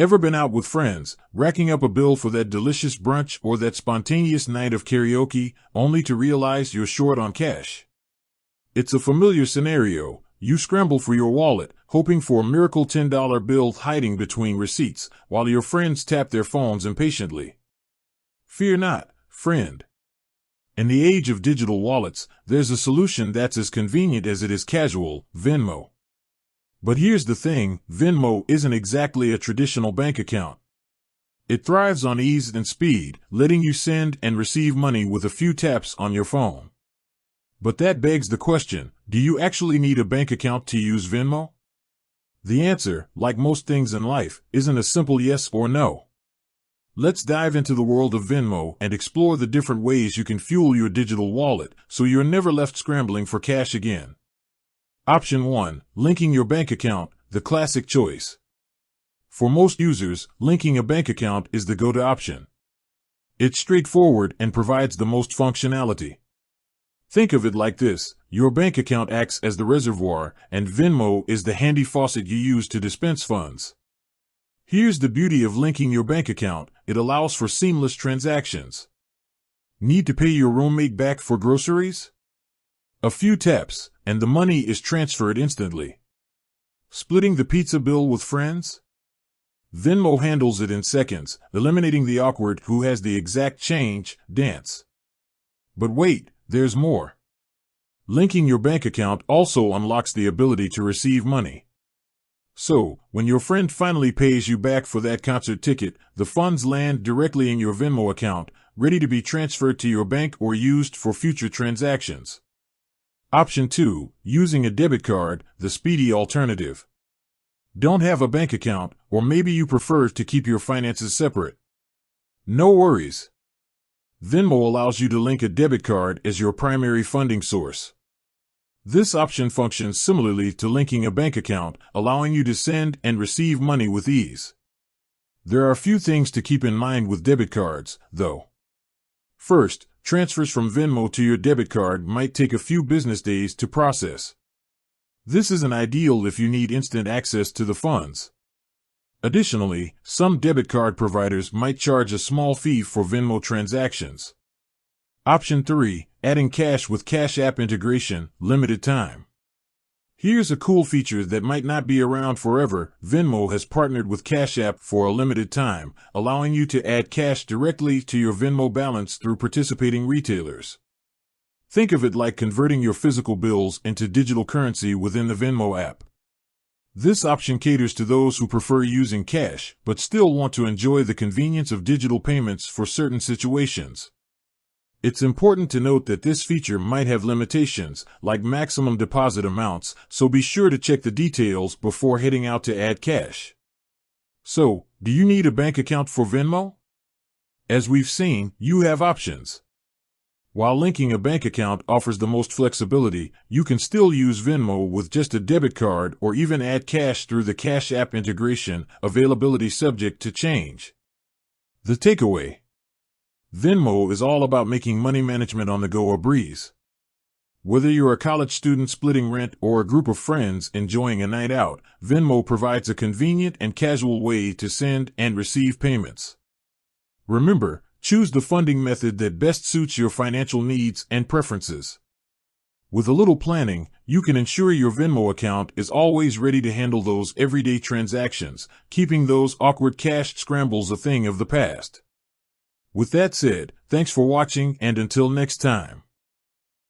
Ever been out with friends, racking up a bill for that delicious brunch or that spontaneous night of karaoke, only to realize you're short on cash? It's a familiar scenario. You scramble for your wallet, hoping for a miracle $10 bill hiding between receipts, while your friends tap their phones impatiently. Fear not, friend. In the age of digital wallets, there's a solution that's as convenient as it is casual: Venmo. But here's the thing: Venmo isn't exactly a traditional bank account. It thrives on ease and speed, letting you send and receive money with a few taps on your phone. But that begs the question: do you actually need a bank account to use Venmo? The answer, like most things in life, isn't a simple yes or no. Let's dive into the world of Venmo and explore the different ways you can fuel your digital wallet so you're never left scrambling for cash again. Option 1. Linking your bank account, the classic choice. For most users, linking a bank account is the go-to option. It's straightforward and provides the most functionality. Think of it like this: your bank account acts as the reservoir, and Venmo is the handy faucet you use to dispense funds. Here's the beauty of linking your bank account: it allows for seamless transactions. Need to pay your roommate back for groceries? A few taps, and the money is transferred instantly. Splitting the pizza bill with friends? Venmo handles it in seconds, eliminating the awkward "who has the exact change" dance. But wait, there's more. Linking your bank account also unlocks the ability to receive money. So, when your friend finally pays you back for that concert ticket, the funds land directly in your Venmo account, ready to be transferred to your bank or used for future transactions. Option 2. Using a debit card, the speedy alternative. Don't have a bank account, or maybe you prefer to keep your finances separate? No worries. Venmo allows you to link a debit card as your primary funding source. This option functions similarly to linking a bank account, allowing you to send and receive money with ease. There are a few things to keep in mind with debit cards, though. First, transfers from Venmo to your debit card might take a few business days to process. This isn't ideal if you need instant access to the funds. Additionally, some debit card providers might charge a small fee for Venmo transactions. Option 3. Adding cash with Cash App integration, limited time. Here's a cool feature that might not be around forever. Venmo has partnered with Cash App for a limited time, allowing you to add cash directly to your Venmo balance through participating retailers. Think of it like converting your physical bills into digital currency within the Venmo app. This option caters to those who prefer using cash, but still want to enjoy the convenience of digital payments for certain situations. It's important to note that this feature might have limitations, like maximum deposit amounts, so be sure to check the details before heading out to add cash. So, do you need a bank account for Venmo? As we've seen, you have options. While linking a bank account offers the most flexibility, you can still use Venmo with just a debit card or even add cash through the Cash App integration, availability subject to change. The takeaway: Venmo is all about making money management on the go a breeze. Whether you're a college student splitting rent or a group of friends enjoying a night out, Venmo provides a convenient and casual way to send and receive payments. Remember, choose the funding method that best suits your financial needs and preferences. With a little planning, you can ensure your Venmo account is always ready to handle those everyday transactions, keeping those awkward cash scrambles a thing of the past. With that said, thanks for watching, and until next time.